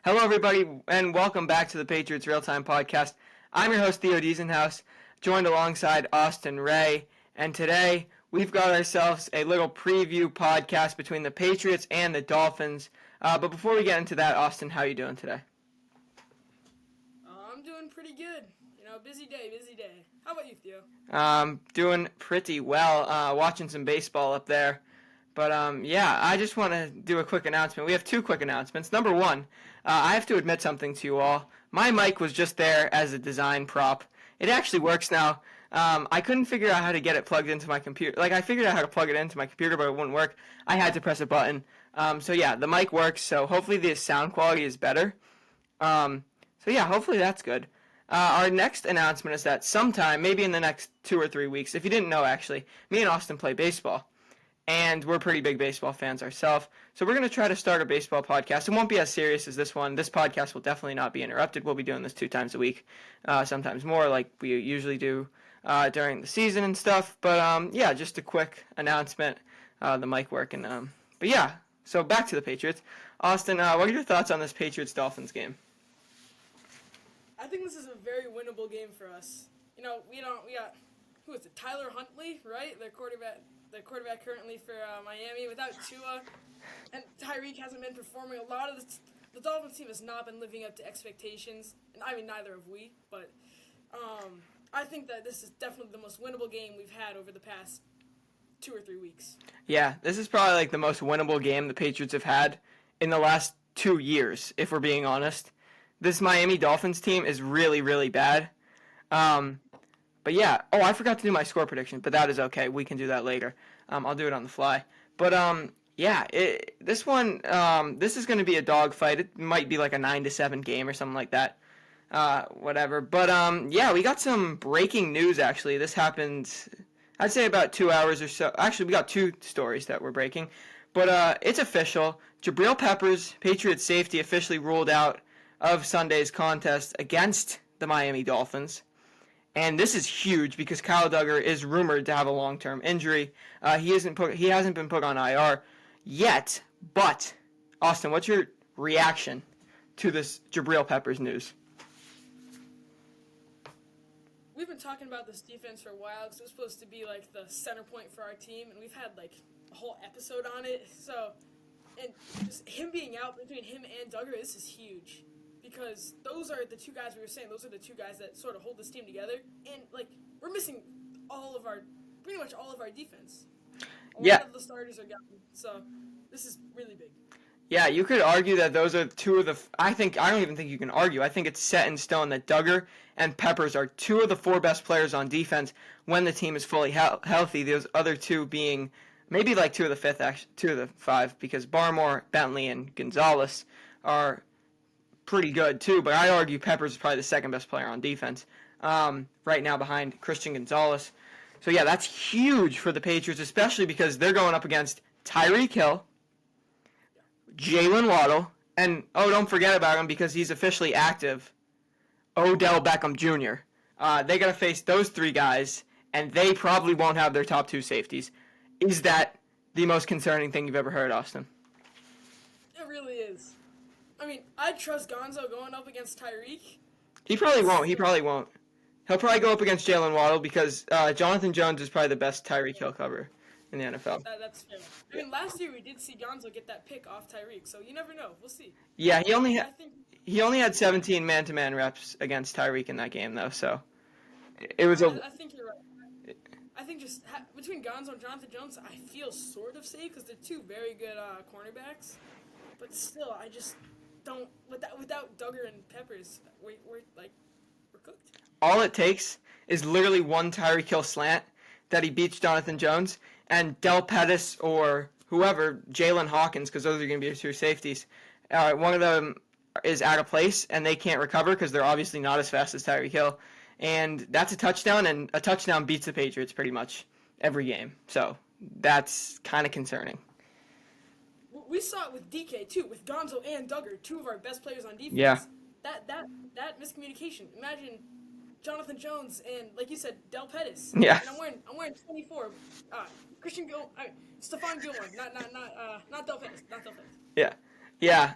Hello, everybody, and welcome back to the Patriots Real-Time Podcast. I'm your host, Theo Diesenhaus, joined alongside Austin Ray, and today we've got ourselves a little preview podcast between the Patriots and the Dolphins. But before we get into that, Austin, how are you doing today? I'm doing pretty good. Busy day. How about you, Theo? Doing pretty well, watching some baseball up there. But, I just want to do a quick announcement. We have two quick announcements. Number one, I have to admit something to you all. My mic was just there as a design prop. It actually works now. I couldn't figure out how to get it plugged into my computer. I figured out how to plug it into my computer, but it wouldn't work. I had to press a button. The mic works, so hopefully the sound quality is better. Hopefully that's good. Our next announcement is that sometime, maybe in the next 2 or 3 weeks, if you didn't know actually, me and Austin play baseball. And we're pretty big baseball fans ourselves. So we're going to try to start a baseball podcast. It won't be as serious as this one. This podcast will definitely not be interrupted. We'll be doing this 2 times a week, sometimes more like we usually do during the season and stuff. But just a quick announcement, the mic working. So back to the Patriots. Austin, what are your thoughts on this Patriots-Dolphins game? I think this is a very winnable game for us. We got, who is it, Tyler Huntley, right? The quarterback currently for Miami. Without Tua, and Tyreek hasn't been performing. A lot of the Dolphins team has not been living up to expectations, and I mean neither have we. But I think that this is definitely the most winnable game we've had over the past 2 or 3 weeks. Yeah, this is probably the most winnable game the Patriots have had in the last 2 years, if we're being honest. This Miami Dolphins team is really, really bad. I forgot to do my score prediction, but that is okay. We can do that later. I'll do it on the fly. But this is going to be a dogfight. It might be like a 9-7 game or something like that. Whatever. But we got some breaking news actually. This happened, I'd say about 2 hours or so. Actually, we got 2 stories that we're breaking. But it's official. Jabril Peppers, Patriots safety, officially ruled out of Sunday's contest against the Miami Dolphins. And this is huge because Kyle Duggar is rumored to have a long-term injury. He hasn't been put on IR yet. But Austin, what's your reaction to this Jabril Peppers news? We've been talking about this defense for a while because it was supposed to be like the center point for our team, and we've had like a whole episode on it. And just him being out between him and Duggar, this is huge. Because those are the 2 guys we were saying. Those are the 2 guys that sort of hold this team together. And, we're missing pretty much all of our defense. A lot of the starters are gone. So, this is really big. Yeah, you could argue that those are 2 of the... I don't even think you can argue. I think it's set in stone that Duggar and Peppers are 2 of the 4 best players on defense when the team is fully healthy. Those other 2 being maybe 2 of the 5th, actually, 2 of the 5, because Barmore, Bentley, and Gonzalez are pretty good too, but I argue Peppers is probably the 2nd best player on defense right now behind Christian Gonzalez. So yeah, that's huge for the Patriots, especially because they're going up against Tyreek Hill, Jalen Waddle, and don't forget about him because he's officially active, Odell Beckham Jr. They got to face those 3 guys, and they probably won't have their top 2 safeties. Is that the most concerning thing you've ever heard, Austin? It really is. I mean, I'd trust Gonzo going up against Tyreek. He probably won't. He'll probably go up against Jalen Waddle because Jonathan Jones is probably the best Tyreek Hill cover in the NFL. That's fair. I mean, last year we did see Gonzo get that pick off Tyreek, so you never know. We'll see. Yeah, he only had 17 man-to-man reps against Tyreek in that game, though. So it was I think you're right. I think just between Gonzo and Jonathan Jones, I feel sort of safe because they're 2 very good cornerbacks. But still, I just don't without Duggar and Peppers, we're cooked. All it takes is literally one Tyreek Hill slant that he beats Jonathan Jones, and Del Pettis or whoever, Jalen Hawkins, because those are going to be your 2 safeties. One of them is out of place, and they can't recover because they're obviously not as fast as Tyreek Hill. And that's a touchdown, and a touchdown beats the Patriots pretty much every game. So that's kind of concerning. We saw it with DK too, with Gonzo and Duggar, 2 of our best players on defense. Yeah. That miscommunication. Imagine Jonathan Jones and, like you said, Del Pettis. Yeah. And I'm wearing 24. Stephon Gilmore, not Del Pettis, not Del Pettis. Yeah.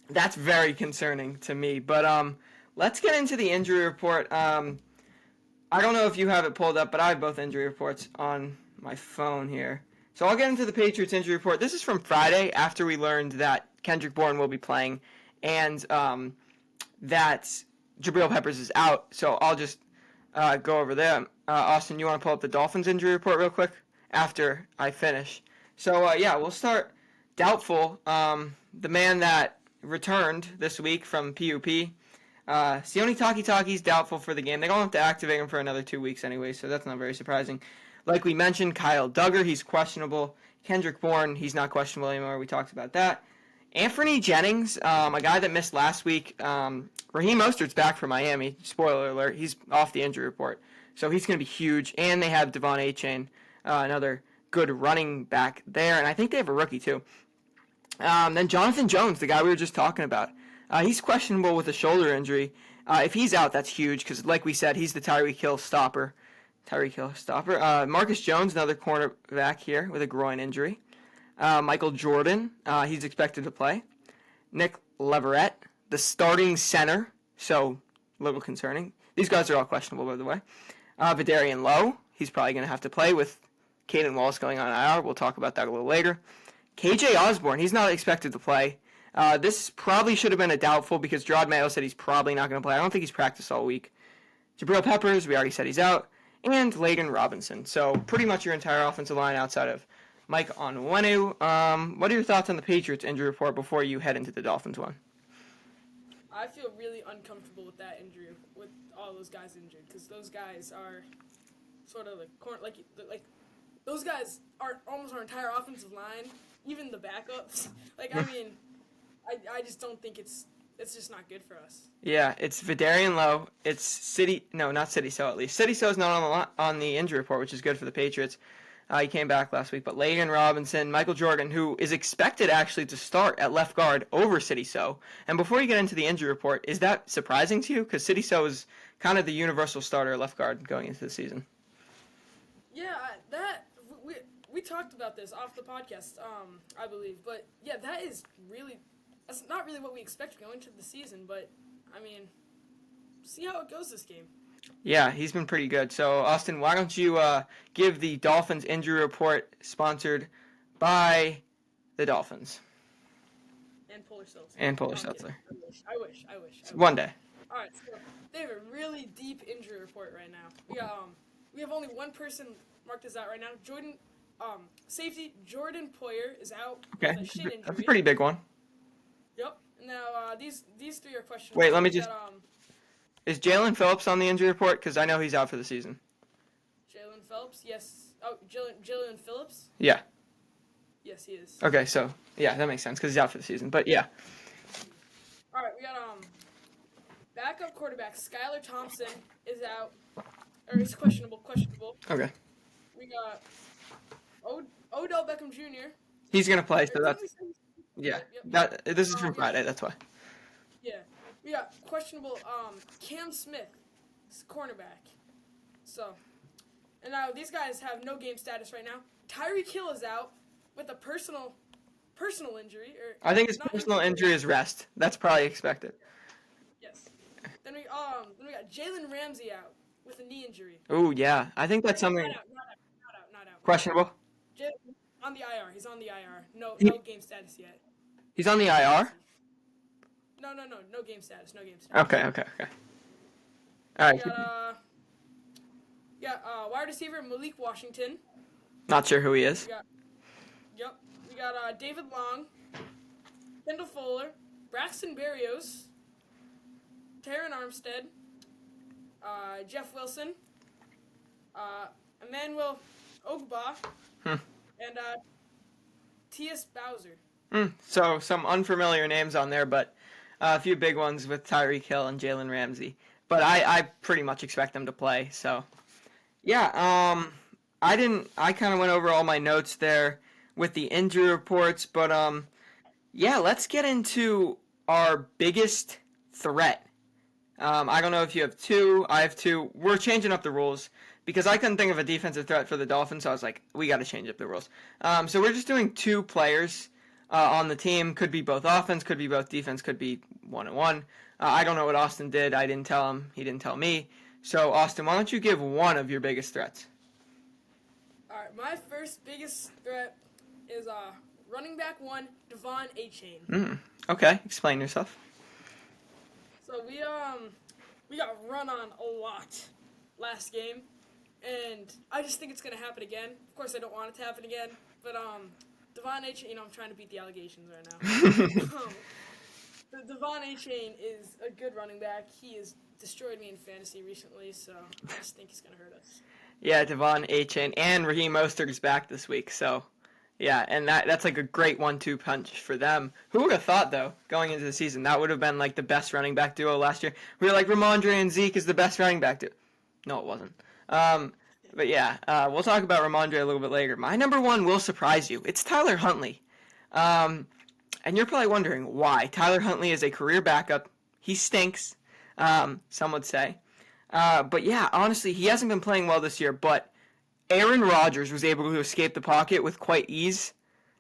That's very concerning to me. But let's get into the injury report. I don't know if you have it pulled up, but I have both injury reports on my phone here. So I'll get into the Patriots injury report. This is from Friday after we learned that Kendrick Bourne will be playing and that Jabril Peppers is out. So I'll just go over there. Austin, you want to pull up the Dolphins injury report real quick after I finish? So, yeah, we'll start doubtful. The man that returned this week from PUP, Sione Takitaki's doubtful for the game. They don't have to activate him for another 2 weeks anyway, so that's not very surprising. Like we mentioned, Kyle Duggar, he's questionable. Kendrick Bourne, he's not questionable anymore. We talked about that. Anthony Jennings, a guy that missed last week. Raheem Mostert's back for Miami. Spoiler alert, he's off the injury report. So he's going to be huge. And they have Devon Achane, another good running back there. And I think they have a rookie, too. Then Jonathan Jones, the guy we were just talking about. He's questionable with a shoulder injury. If he's out, that's huge because, like we said, he's the Tyreek Hill stopper. Marcus Jones, another cornerback here with a groin injury. Michael Jordan, he's expected to play. Nick Leverett, the starting center, so a little concerning. These guys are all questionable, by the way. Vidarian Lowe, he's probably going to have to play with Caden Wallace going on IR. We'll talk about that a little later. KJ Osborne, he's not expected to play. This probably should have been a doubtful because Gerard Mayo said he's probably not going to play. I don't think he's practiced all week. Jabril Peppers, we already said he's out. And Layden Robinson. So pretty much your entire offensive line outside of Mike Onwenu. What are your thoughts on the Patriots injury report before you head into the Dolphins one? I feel really uncomfortable with that injury, with all those guys injured, because those guys are sort of like those guys are almost our entire offensive line, even the backups. I just don't think it's just not good for us. Yeah, it's Vidarian Lowe. It's not City So at least. City So's not on the injury report, which is good for the Patriots. He came back last week. But Layden Robinson, Michael Jordan, who is expected actually to start at left guard over City So. And before you get into the injury report, is that surprising to you? Because City So is kind of the universal starter at left guard going into the season. Yeah, we talked about this off the podcast, I believe. But yeah, that's not really what we expect going into the season. But I mean, see how it goes this game. Yeah, he's been pretty good. So, Austin, why don't you give the Dolphins injury report sponsored by the Dolphins? And Polar Seltzer. I wish. One day. All right, so they have a really deep injury report right now. We have only one person marked as out right now. Safety Jordan Poyer is out with a shin injury. That's a pretty big one. Yep. Now these three are questionable. Wait, let me just. Is Jalen Phillips on the injury report? Because I know he's out for the season. Jalen Phillips, yes. Oh, Jalen Phillips? Yeah. Yes, he is. Okay, so, yeah, that makes sense because he's out for the season. But, yeah. All right, we got backup quarterback Skylar Thompson is out. Or is questionable. Okay. We got Odell Beckham Jr. He's going to play, so that's... Yeah. Yep. This is from Friday, that's why. Yeah. We got questionable Cam Smith, cornerback. So, and now these guys have no game status right now. Tyreek Hill is out with a personal injury. I think his personal injury is rest. That's probably expected. Yes. Then we got Jalen Ramsey out with a knee injury. Oh yeah, I think that's something. Not out. Questionable. On the IR. He's on the IR. No game status yet. He's on the IR. No game status. Okay. All right. Wide receiver Malik Washington. Not sure who he is. We got David Long, Kendall Fuller, Braxton Berrios, Taron Armstead, Jeff Wilson, Emmanuel Ogba, and T.S. Bowser. So some unfamiliar names on there, but a few big ones with Tyreek Hill and Jalen Ramsey. But I pretty much expect them to play. So, yeah, I kind of went over all my notes there with the injury reports. But, yeah, let's get into our biggest threat. I don't know if you have two. I have two. We're changing up the rules because I couldn't think of a defensive threat for the Dolphins. So I was like, we got to change up the rules. So we're just doing two players. on the team. Could be both offense, could be both defense, could be 1-1. I don't know what Austin did. I didn't tell him. He didn't tell me. So, Austin, why don't you give one of your biggest threats? All right, my first biggest threat is running back one, Devon Achane. Okay, explain yourself. So we got run on a lot last game, and I just think it's gonna happen again. Of course, I don't want it to happen again, but Devon Achane, I'm trying to beat the allegations right now. Devon Achane is a good running back. He has destroyed me in fantasy recently, so I just think he's gonna hurt us. Yeah, Devon Achane and Raheem Mostert is back this week, so yeah, and that's like a great 1-2 punch for them. Who would have thought, though, going into the season, that would have been like the best running back duo last year? We were like, Ramondre and Zeke is the best running back duo. No, it wasn't. But yeah, we'll talk about Ramondre a little bit later. My number one will surprise you. It's Tyler Huntley. And you're probably wondering why. Tyler Huntley is a career backup. He stinks, some would say. But yeah, honestly, he hasn't been playing well this year, but Aaron Rodgers was able to escape the pocket with quite ease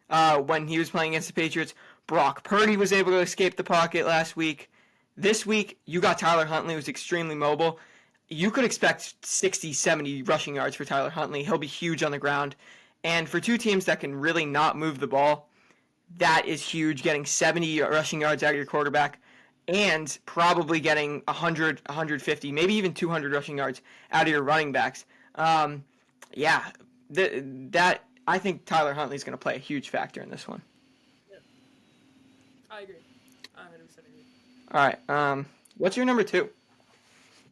when he was playing against the Patriots. Brock Purdy was able to escape the pocket last week. This week, you got Tyler Huntley, who's extremely mobile. You could expect 60, 70 rushing yards for Tyler Huntley. He'll be huge on the ground. And for two teams that can really not move the ball, that is huge, getting 70 rushing yards out of your quarterback and probably getting 100, 150, maybe even 200 rushing yards out of your running backs. Yeah, that I think Tyler Huntley is going to play a huge factor in this one. Yeah. I agree. I 100% agree. All right. What's your number two?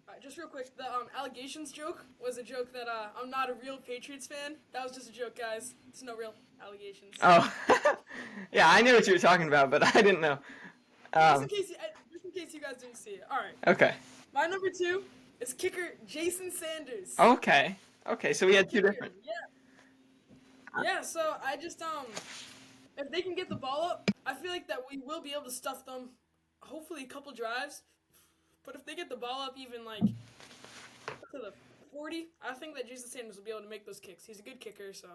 All right, just real quick, the allegations joke was a joke that I'm not a real Patriots fan. That was just a joke, guys. It's no real allegations. Oh, yeah, I knew what you were talking about, but I didn't know. Just in case you guys didn't see it. All right. Okay. My number two is kicker Jason Sanders. Okay. So we had two different. Yeah, so I just, if they can get the ball up, I feel like that we will be able to stuff them, hopefully a couple drives. But if they get the ball up even, like, to the 40, I think that Jason Sanders will be able to make those kicks. He's a good kicker, so.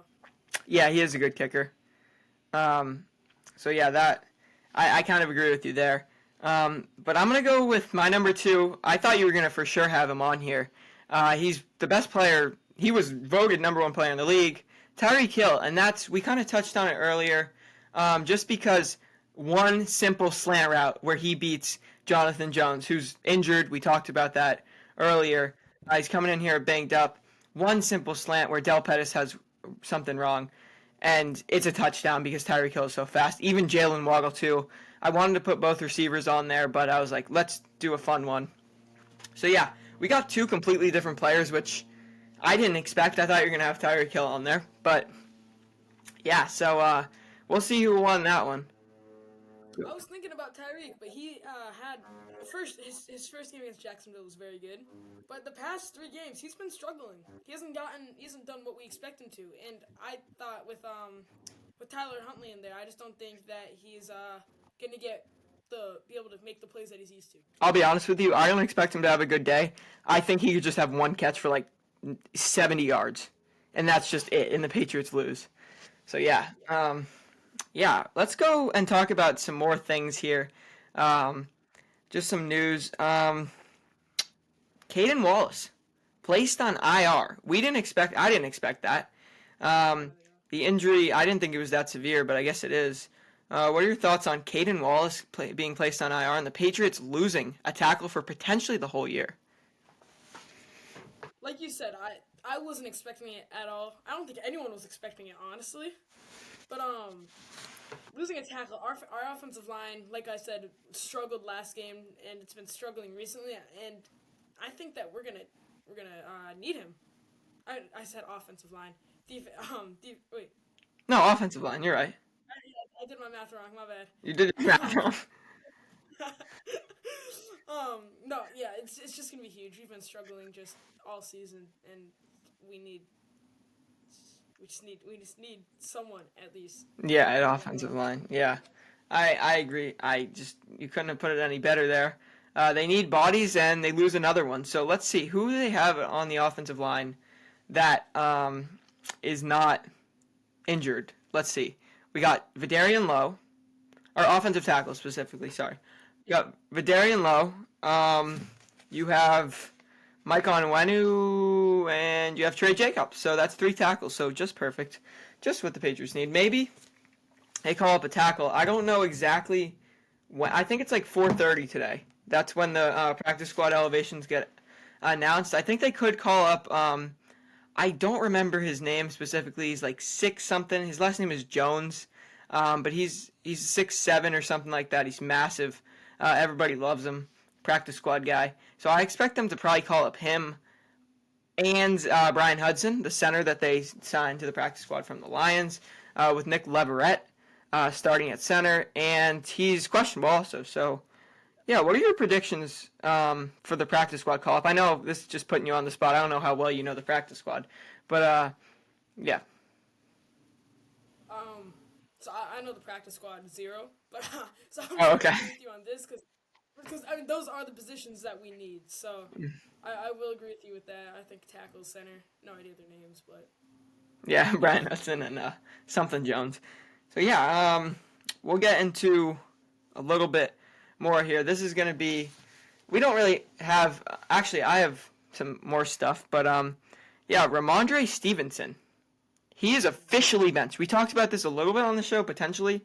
Yeah, he is a good kicker. So yeah, that I kind of agree with you there. But I'm going to go with my number two. I thought you were going to for sure have him on here. He's the best player. He was voted number one player in the league. Tyreek Hill, and we kind of touched on it earlier, just because one simple slant route where he beats Jonathan Jones, who's injured. We talked about that earlier. He's coming in here banged up. One simple slant where Del Pettis has something wrong, and it's a touchdown because Tyreek Hill is so fast. Even Jalen Waddle, too. I wanted to put both receivers on there, but I was like, let's do a fun one. So, yeah, we got two completely different players, which I didn't expect. I thought you were going to have Tyreek Hill on there. But, yeah, so we'll see who won that one. I was thinking about Tyreek, but he had his first game against Jacksonville was very good. But the past 3 games, he's been struggling. He hasn't done what we expect him to. And I thought with Tyler Huntley in there, I just don't think that he's going to be able to make the plays that he's used to. I'll be honest with you, I don't expect him to have a good day. I think he could just have one catch for like 70 yards. And that's just it, and the Patriots lose. So, yeah. Yeah, let's go and talk about some more things here. Just some news. Caden Wallace placed on IR. I didn't expect that. The injury, I didn't think it was that severe, but I guess it is. What are your thoughts on Caden Wallace being placed on IR and the Patriots losing a tackle for potentially the whole year? Like you said, I wasn't expecting it at all. I don't think anyone was expecting it, honestly. But losing a tackle, our offensive line, like I said, struggled last game, and it's been struggling recently. And I think that we're gonna need him. I said offensive line. Wait. No, offensive line. You're right. I did my math wrong. My bad. You did your math wrong. No, yeah, it's just gonna be huge. We've been struggling just all season, and we just need someone at least. Yeah, at offensive line. Yeah, I agree. You couldn't have put it any better there. They need bodies, and they lose another one. So let's see, who do they have on the offensive line that is not injured? Let's see. We got Vidarian Lowe, or offensive tackle specifically. Sorry. You got Vidarian Lowe. You have Mike Onwenu, and you have Trey Jacobs. So that's 3 tackles. So just perfect. Just what the Patriots need. Maybe they call up a tackle. I don't know exactly when. I think it's like 4:30 today. That's when the practice squad elevations get announced. I think they could call up. I don't remember his name specifically. He's like 6 something. His last name is Jones, but he's 6'7" or something like that. He's massive. Everybody loves him. Practice squad guy. So I expect them to probably call up him and Brian Hudson, the center that they signed to the practice squad from the Lions, with Nick Leverett starting at center, and he's questionable also. So, yeah, what are your predictions for the practice squad call-up? I know this is just putting you on the spot. I don't know how well you know the practice squad, but yeah. So I know the practice squad 0, but so I'm Oh, okay. with you on this because I mean those are the positions that we need. So I will agree with you with that. I think tackle, center, no idea their names, but Yeah, Brian Hudson and something Jones. So yeah, we'll get into a little bit more here. This is going to be. We don't really have. Actually, I have some more stuff, but yeah, Ramondre Stevenson. He is officially benched. We talked about this a little bit on the show potentially,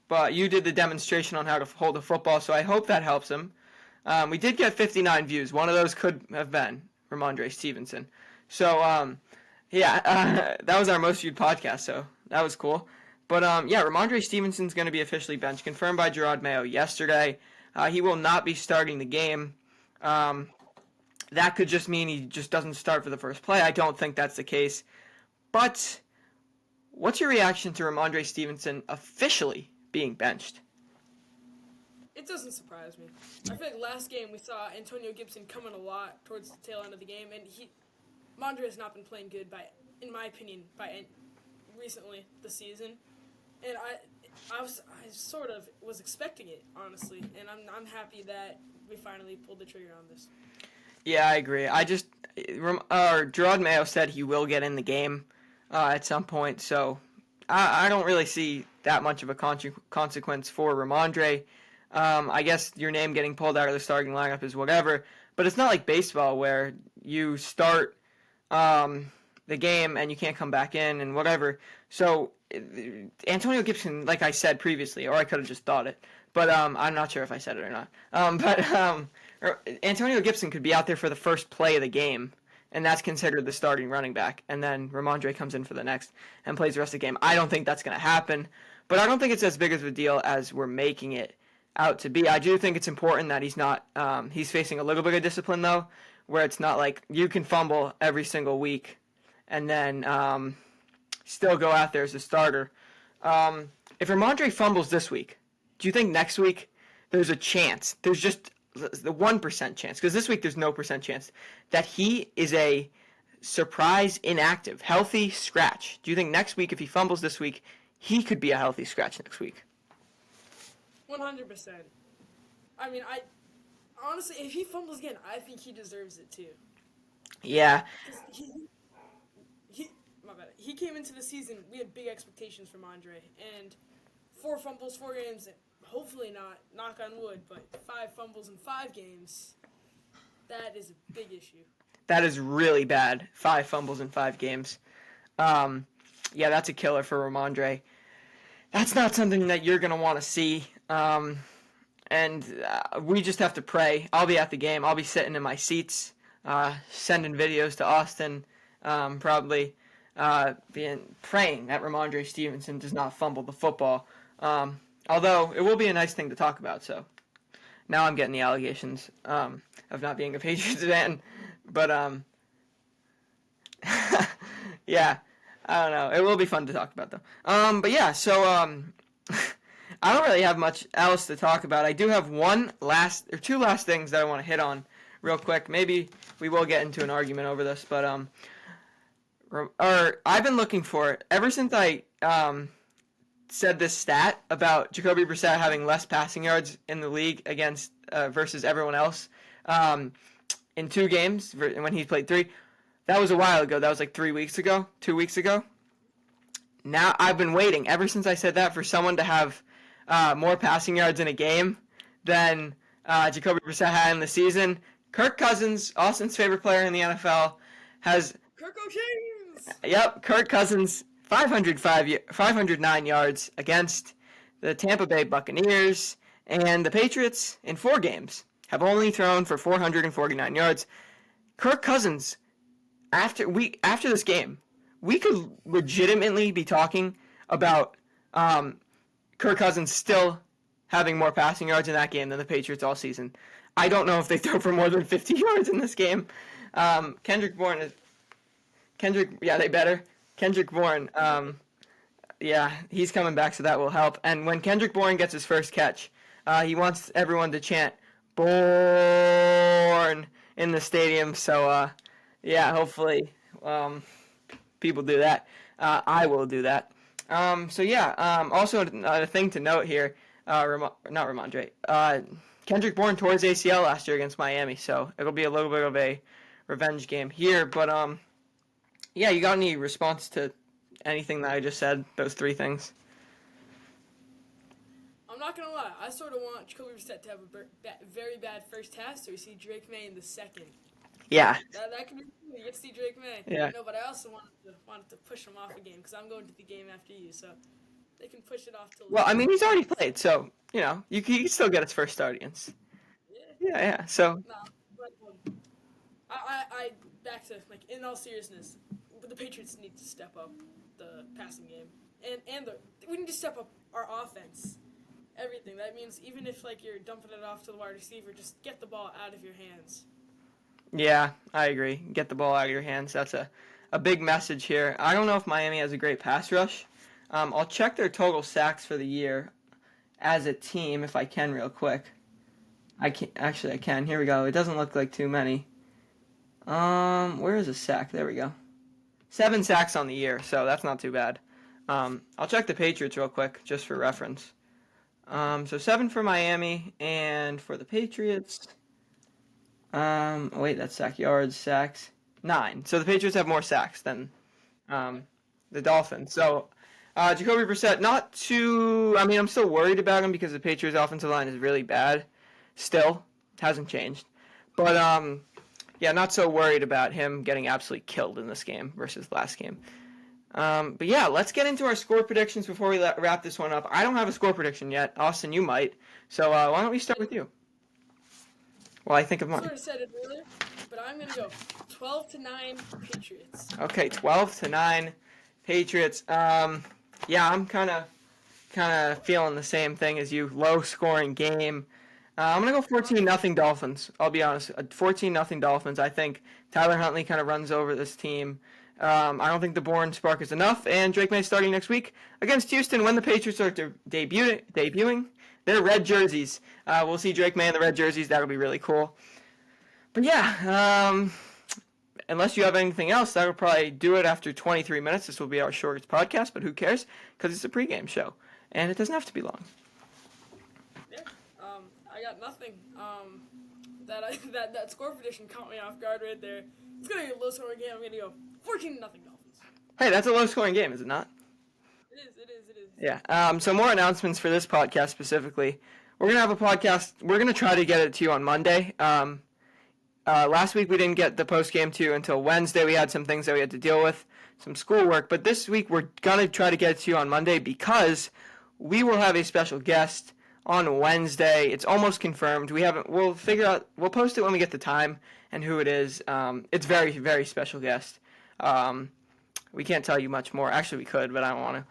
but you did the demonstration on how to hold a football, so I hope that helps him. We did get 59 views. One of those could have been Ramondre Stevenson. So yeah, that was our most viewed podcast, so that was cool. But yeah, Ramondre Stevenson's going to be officially benched, confirmed by Gerard Mayo yesterday. He will not be starting the game. That could just mean he just doesn't start for the first play. I don't think that's the case. But what's your reaction to Ramondre Stevenson officially being benched? it doesn't surprise me. I feel like last game we saw Antonio Gibson coming a lot towards the tail end of the game, and Mondre has not been playing good in my opinion, recently this season, and I sort of was expecting it, honestly, and I'm happy that we finally pulled the trigger on this. Yeah, I agree. Gerard Mayo said he will get in the game at some point, so I don't really see that much of a consequence for Ramondre. I guess your name getting pulled out of the starting lineup is whatever, but it's not like baseball where you start the game and you can't come back in and whatever. So Antonio Gibson, like I said previously, or I could have just thought it, but I'm not sure if I said it or not. Antonio Gibson could be out there for the first play of the game, and that's considered the starting running back, and then Ramondre comes in for the next and plays the rest of the game. I don't think that's going to happen, but I don't think it's as big of a deal as we're making it out to be. I do think it's important that he's not he's facing a little bit of discipline, though, where it's not like you can fumble every single week and then still go out there as a starter. If Ramondre fumbles this week, do you think next week there's a chance, there's just the 1% chance, because this week there's no percent chance, that he is a surprise inactive, healthy scratch? Do you think next week, if he fumbles this week, he could be a healthy scratch next week? 100%. I mean, honestly, if he fumbles again, I think he deserves it too. Yeah. My bad. He came into the season, we had big expectations from Andre, and 4 fumbles, 4 games, hopefully not, knock on wood, but 5 fumbles in 5 games, that is a big issue. That is really bad. 5 fumbles in 5 games. Yeah, that's a killer for Ramondre. That's not something that you're going to want to see. And we just have to pray. I'll be at the game. I'll be sitting in my seats, sending videos to Austin, probably praying that Ramondre Stevenson does not fumble the football. Although it will be a nice thing to talk about. So now I'm getting the allegations of not being a Patriots fan. But yeah, I don't know. It will be fun to talk about though. But yeah, so I don't really have much else to talk about. I do have two last things that I want to hit on real quick. Maybe we will get into an argument over this, but I've been looking for it ever since I said this stat about Jacoby Brissett having less passing yards in the league against versus everyone else in 2 games when he played 3. That was a while ago. That was like 2 weeks ago. Now I've been waiting ever since I said that for someone to have more passing yards in a game than Jacoby Brissett had in the season. Kirk Cousins, Austin's favorite player in the NFL, has Kirk O'James! Kirk Cousins 509 yards against the Tampa Bay Buccaneers, and the Patriots in 4 games have only thrown for 449 yards. Kirk Cousins, after this game, we could legitimately be talking about Kirk Cousins still having more passing yards in that game than the Patriots all season. I don't know if they throw for more than 50 yards in this game. Kendrick Bourne, they better. Kendrick Bourne, he's coming back, so that will help. And when Kendrick Bourne gets his first catch, he wants everyone to chant "Bourne" in the stadium. So, hopefully people do that. I will do that. Also a thing to note here, not Ramondre. Kendrick Bourne tore his ACL last year against Miami, so it'll be a little bit of a revenge game here. But you got any response to anything that I just said? Those 3 things. I'm not gonna lie. I sort of want Jacoby Brissett to have a very bad first half, so we see Drake May in the second. Yeah. That could be cool. You get to see Drake May. Yeah. No, but I also wanted to push him off a game because I'm going to the game after you, so they can push it off till. Well, I mean, he's already played, so you can still get his first start against. Yeah. So. No, but I back to in all seriousness, the Patriots need to step up the passing game, and we need to step up our offense. Everything. That means even if you're dumping it off to the wide receiver, just get the ball out of your hands. Yeah, I agree. Get the ball out of your hands. That's a big message here. I don't know if Miami has a great pass rush. I'll check their total sacks for the year as a team if I can real quick. I can. Here we go. It doesn't look like too many. Where is a sack? There we go. 7 sacks on the year, so that's not too bad. I'll check the Patriots real quick just for reference. So 7 for Miami, and for the Patriots, that's sack yards, sacks, 9. So the Patriots have more sacks than the Dolphins. So Jacoby Brissett, not too, I'm still worried about him because the Patriots offensive line is really bad. Still, hasn't changed. But, not so worried about him getting absolutely killed in this game versus last game. Let's get into our score predictions before we wrap this one up. I don't have a score prediction yet. Austin, you might. So why don't we start with you? Well, I think of mine. I sort of said it earlier, but I'm going to go 12-9 Patriots. Okay, 12-9 Patriots. I'm kind of feeling the same thing as you. Low-scoring game. I'm going to go 14-0 Dolphins. I'll be honest. 14-0 Dolphins. I think Tyler Huntley kind of runs over this team. I don't think the Bourne spark is enough, and Drake May starting next week against Houston when the Patriots are debuting their red jerseys. We'll see Drake May in the red jerseys. That'll be really cool. But unless you have anything else, that'll probably do it after 23 minutes. This will be our shortest podcast, but who cares? Because it's a pregame show, and it doesn't have to be long. Yeah, I got nothing. That score prediction caught me off guard right there. It's gonna be a low-scoring game. I'm gonna go 14-0 Dolphins. Hey, that's a low-scoring game, is it not? It is. Yeah. So more announcements for this podcast specifically. We're gonna have a podcast. We're gonna try to get it to you on Monday. Last week we didn't get the post game to you until Wednesday. We had some things that we had to deal with, some schoolwork. But this week we're gonna try to get it to you on Monday because we will have a special guest on Wednesday. It's almost confirmed. We'll figure out. We'll post it when we get the time and who it is. It's very, very special guest. We can't tell you much more. Actually, we could, but I don't want to.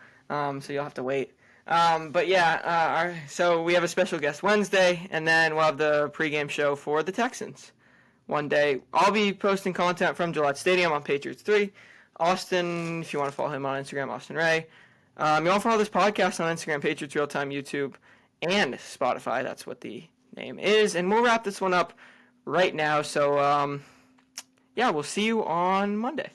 So you'll have to wait. So we have a special guest Wednesday, and then we'll have the pregame show for the Texans one day. I'll be posting content from Gillette Stadium on Patriots 3. Austin, if you want to follow him on Instagram, Austin Ray. You want to follow this podcast on Instagram, Patriots Real Time, YouTube, and Spotify. That's what the name is. And we'll wrap this one up right now. So, we'll see you on Monday.